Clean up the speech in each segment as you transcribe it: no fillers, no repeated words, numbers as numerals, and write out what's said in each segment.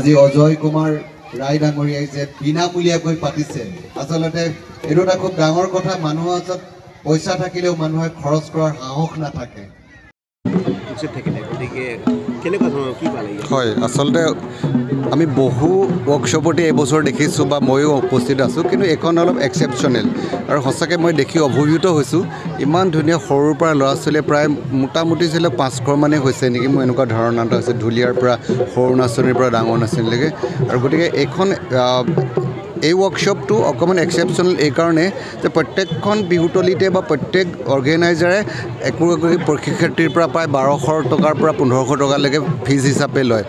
আজি অজয় কুমাৰ ৰায় ডাঙৰীয়াই যে বিনামূলীয়াকৈ পাতিছে আচলতে এইটো এটা খুব ডাঙৰ কথা মানুহৰ ওচৰত পইচা থাকিলেও মানুহে খৰচ কৰাৰ সাহস নাথাকে হয় আচলতে আমি বহু ৱৰ্কশ্বপতে এইবছৰ দেখিছোঁ বা ময়ো উপস্থিত আছোঁ কিন্তু এইখন অলপ এক্সেপশ্যনেল আৰু সঁচাকৈ মই দেখি অভিভূত হৈছোঁ ইমান ধুনীয়া সৰুৰ পৰা ল'ৰা ছোৱালীয়ে প্ৰায় মোটামুটি ছিল 500 মানে হৈছে নেকি মোৰ এনেকুৱা ধাৰণা এটা হৈছে ঢুলীয়াৰ পৰা সৰু নাচনীৰ পৰা ডাঙৰ নাচনীলৈকে আৰু গতিকে এইখন এই ৱৰ্কশ্বপটো অকণমান এক্সেপশ্যনেল এইকাৰণে যে প্ৰত্যেকখন বিহুতলিতে বা প্ৰত্যেক অৰ্গেনাইজাৰে একোগৰাকী প্ৰশিক্ষাৰ্থীৰ পৰা প্ৰায় 1200 টকাৰ পৰা 1500 টকালৈকে ফিজ হিচাপে লয়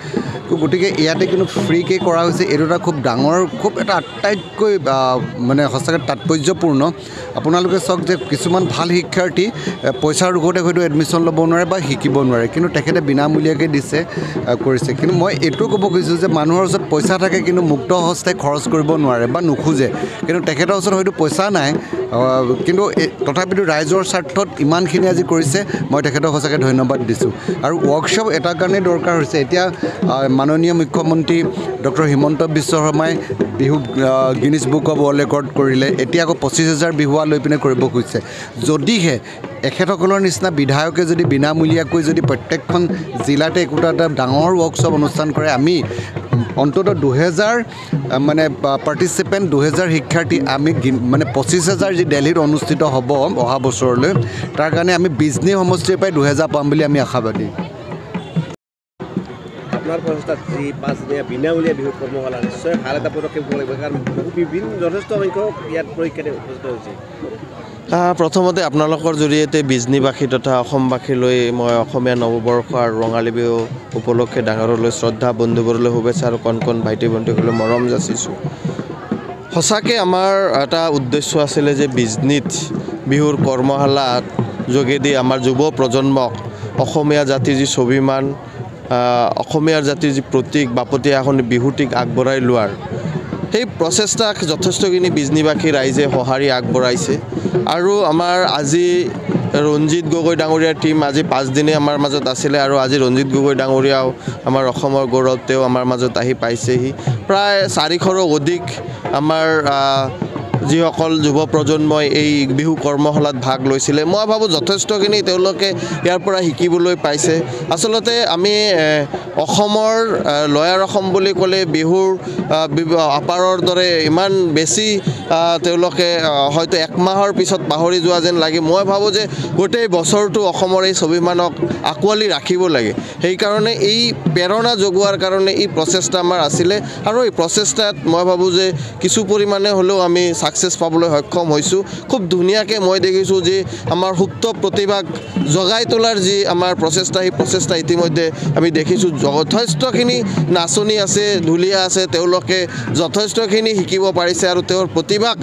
গতিকে ইয়াতে কিন্তু ফ্ৰীকৈ কৰা হৈছে এইটো এটা খুব ডাঙৰ খুব এটা আটাইতকৈ মানে সঁচাকৈ তাৎপৰ্যপূৰ্ণ আপোনালোকে চাওক যে কিছুমান ভাল শিক্ষাৰ্থী পইচাৰ দুখতে হয়তো এডমিশ্যন ল'ব নোৱাৰে বা শিকিব নোৱাৰে কিন্তু তেখেতে বিনামূলীয়াকৈ দিছে কৰিছে কিন্তু মই এইটো ক'ব খুজিছোঁ যে মানুহৰ ওচৰত পইচা থাকে কিন্তু মুক্ত হস্তে খৰচ কৰিব নোৱাৰে বা নোখোজে কিন্তু তেখেতৰ ওচৰত হয়তো পইচা নাই কিন্তু তথাপিতো ৰাইজৰ স্বাৰ্থত ইমানখিনি আজি কৰিছে মই তেখেতক সঁচাকৈ ধন্যবাদ দিছোঁ আৰু ৱৰ্কশ্বপ এটা কাৰণেই দৰকাৰ হৈছে এতিয়া মাননীয় মুখ্যমন্ত্ৰী ডক্টৰ হিমন্ত বিশ্ব শৰ্মাই Bihu Guinness book of world record কৰিলে এতিয়া আকৌ 25,000 বিহুৱা লৈ পিনে কৰিব খুজিছে যদিহে এখেতসকলৰ নিচিনা বিধায়কে যদি বিনামূলীয়াকৈ যদি প্ৰত্যেকখন জিলাতে একোটা এটা ডাঙৰ ৱৰ্কশ্বপ অনুষ্ঠান কৰে আমি অন্ততঃ 2000 মানে পাৰ্টিচিপেণ্ট 2000 শিক্ষাৰ্থী আমি মানে 25,000 যি দিল্লীত অনুষ্ঠিত হ'ব অহা বছৰলৈ তাৰ কাৰণে আমি বিজনী সমষ্টিৰ পৰাই 2000 পাম বুলি আমি আশাবাদী আপোনাৰ প্ৰচেষ্টাত যি 5 দিনীয়া বিনামূলীয়া বিহু কৰ্মশালা নিশ্চয় ভাল এটা পদক্ষেপ হ'ব লাগিব কাৰণ বিভিন্ন যথেষ্ট সংখ্যক ইয়াত পৰীক্ষাতে উপস্থিত হৈছে প্ৰথমতে আপোনালোকৰ জৰিয়তে বিজনীবাসী তথা অসমবাসীলৈ মই অসমীয়া নৱবৰ্ষ আৰু ৰঙালী বিহু উপলক্ষে ডাঙৰলৈ শ্ৰদ্ধা বন্ধুবোৰলৈ শুভেচ্ছা আৰু কণ কণ ভাইটি ভণ্টিসকললৈ মৰম যাচিছোঁ সঁচাকৈ আমাৰ এটা উদ্দেশ্য আছিলে যে বিজনীত বিহুৰ কৰ্মশালাৰ যোগেদি আমাৰ যুৱ প্ৰজন্মক অসমীয়া জাতিৰ যি স্বাভিমান অসমীয়াৰ জাতিৰ যি প্ৰতীক বাপতি সাহোন বিহুটিক আগবঢ়াই লোৱাৰ সেই প্ৰচেষ্টাক যথেষ্টখিনি বিজনীবাসী ৰাইজে সঁহাৰি আগবঢ়াইছে আৰু আমাৰ আজি ৰঞ্জিত গগৈ ডাঙৰীয়াৰ টীম আজি 5 দিনে আমাৰ মাজত আছিলে আৰু আজি ৰঞ্জিত গগৈ ডাঙৰীয়াও আমাৰ অসমৰ গৌৰৱ তেওঁ আমাৰ মাজত আহি পাইছেহি প্ৰায় 400ৰো অধিক আমাৰ যিসকল যুৱ প্ৰজন্মই এই বিহু কৰ্মশালাত ভাগ লৈছিলে মই ভাবোঁ যথেষ্টখিনি তেওঁলোকে ইয়াৰ পৰা শিকিবলৈ পাইছে আচলতে আমি অসমৰ লয়াৰ অসম বুলি ক'লে বিহুৰ আপাৰৰ দৰে ইমান বেছি তেওঁলোকে হয়তো 1 মাহৰ পিছত পাহৰি যোৱা যেন লাগে মই ভাবোঁ যে গোটেই বছৰটো অসমৰ এই স্বাভিমানক আঁকোৱালি ৰাখিব লাগে সেইকাৰণে এই প্ৰেৰণা যোগোৱাৰ কাৰণে এই প্ৰচেষ্টা আমাৰ আছিলে আৰু এই প্ৰচেষ্টাত মই ভাবোঁ যে কিছু পৰিমাণে হ'লেও আমি সাকসেস পাবলৈ সক্ষম হৈছোঁ খুব ধুনীয়াকৈ মই দেখিছোঁ যে আমাৰ সুপ্ত প্ৰতিভাক জগাই তোলাৰ যি আমাৰ প্ৰচেষ্টা সেই প্ৰচেষ্টা ইতিমধ্যে আমি দেখিছোঁ যথেষ্টখিনি নাচনী আছে ঢুলীয়া আছে তেওঁলোকে যথেষ্টখিনি শিকিব পাৰিছে আৰু তেওঁৰ প্ৰতিভাক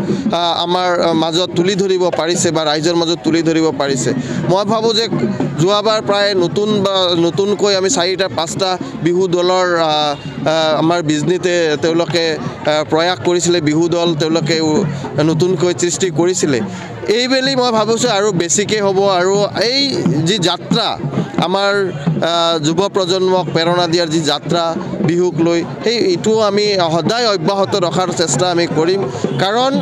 আমাৰ মাজত তুলি ধৰিব পাৰিছে বা ৰাইজৰ মাজত তুলি ধৰিব পাৰিছে মই ভাবোঁ যে যোৱাবাৰ প্ৰায় নতুনকৈ আমি 4টা 5টা বিহু দলৰ আমাৰ বিজনীতে তেওঁলোকে প্ৰয়াস কৰিছিলে বিহু দল তেওঁলোকে নতুনকৈ সৃষ্টি কৰিছিলে এইবেলি মই ভাবিছোঁ আৰু বেছিকৈ হ'ব আৰু এই যি যাত্ৰা আমাৰ যুৱ প্ৰজন্মক প্ৰেৰণা দিয়াৰ যি যাত্ৰা বিহুক লৈ এইটো আমি সদায় অব্যাহত ৰখাৰ চেষ্টা আমি কৰিম কাৰণ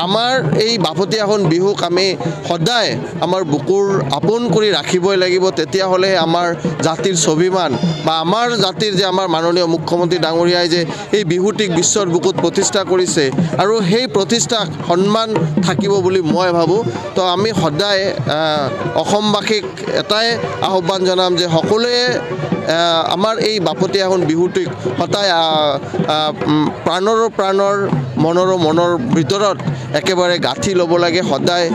আমাৰ এই বাপতি সাহোন বিহুক আমি সদায় আমাৰ বুকুৰ আপোন কৰি ৰাখিবই লাগিব তেতিয়াহ'লে আমাৰ জাতিৰ স্বাভিমান বা আমাৰ জাতিৰ যে আমাৰ মাননীয় মুখ্যমন্ত্ৰী ডাঙৰীয়াই যে এই বিহুটিক বিশ্বৰ বুকুত প্ৰতিষ্ঠা কৰিছে আৰু সেই প্ৰতিষ্ঠাক সন্মান থাকিব বুলি মই ভাবোঁ তো আমি সদায় অসমবাসীক এটাই আহ্বান জনাম যে সকলোৱে আমাৰ এই বাপতি সাহোন বিহুটিক সদায় প্ৰাণৰ মনৰ ভিতৰত একেবাৰে গাঁঠি ল'ব লাগে সদায়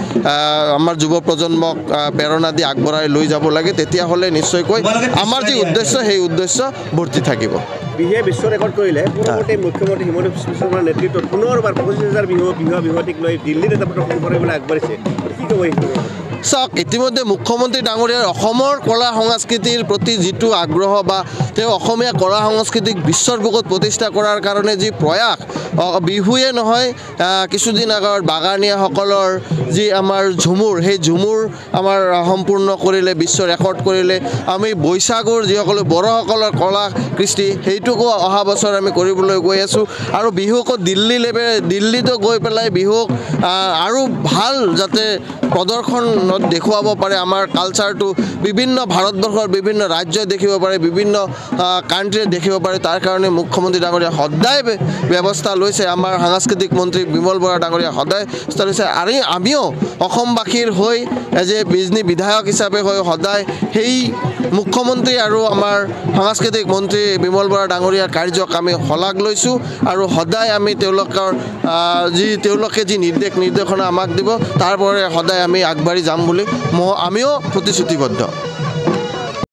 আমাৰ যুৱ প্ৰজন্মক প্ৰেৰণা দি আগবঢ়াই লৈ যাব লাগে তেতিয়াহ'লে নিশ্চয়কৈ আমাৰ যি উদ্দেশ্য সেই উদ্দেশ্য ভৰ্তি থাকিব বিহুৱে বিশ্ব ৰেকৰ্ড কৰিলে পূৰ্বতে মুখ্যমন্ত্ৰী হিমন্ত বিশ্ব শৰ্মাৰ নেতৃত্বত পুনৰবাৰ 25,000 বিহুৱতীক লৈ দিল্লীত এটা প্ৰদৰ্শন কৰিবলৈ আগবাঢ়িছে কি ক'ব চাওক ইতিমধ্যে মুখ্যমন্ত্ৰী ডাঙৰীয়াৰ অসমৰ কলা সংস্কৃতিৰ প্ৰতি যিটো আগ্ৰহ বা তেওঁ অসমীয়া কলা সংস্কৃতিক বিশ্বৰ বুকুত প্ৰতিষ্ঠা কৰাৰ কাৰণে যি প্ৰয়াস বিহুৱে নহয় কিছুদিন আগত বাগানীয়াসকলৰ যি আমাৰ ঝুমুৰ সেই ঝুমুৰ আমাৰ সম্পূৰ্ণ কৰিলে বিশ্ব ৰেকৰ্ড কৰিলে আমি বৈশাগুৰ যিসকলে বড়োসকলৰ কলা কৃষ্টি সেইটোকো অহা বছৰ আমি কৰিবলৈ গৈ আছোঁ আৰু বিহুকো দিল্লীতো গৈ পেলাই বিহুক আৰু ভাল যাতে প্ৰদৰ্শনত দেখুৱাব পাৰে আমাৰ কালচাৰটো বিভিন্ন ভাৰতবৰ্ষৰ বিভিন্ন ৰাজ্যই দেখিব পাৰে বিভিন্ন কাণ্ট্ৰিয়ে দেখিব পাৰে তাৰ কাৰণে মুখ্যমন্ত্ৰী ডাঙৰীয়া সদায় ব্যৱস্থা লৈছে আমাৰ সাংস্কৃতিক মন্ত্ৰী বিমল বৰা ডাঙৰীয়া সদায় ব্যৱস্থা লৈছে আৰু আমিও অসমবাসীৰ হৈ এজ এ বিজনী বিধায়ক হিচাপে হৈ সদায় সেই মুখ্যমন্ত্ৰী আৰু আমাৰ সাংস্কৃতিক মন্ত্ৰী বিমল বৰা ডাঙৰীয়াৰ কাৰ্যক আমি শলাগ লৈছোঁ আৰু সদায় আমি তেওঁলোকে যি নিৰ্দেশনা আমাক দিব তাৰ পৰা সদায় আমি আগবাঢ়ি যাম বুলি আমিও প্ৰতিশ্ৰুতিবদ্ধ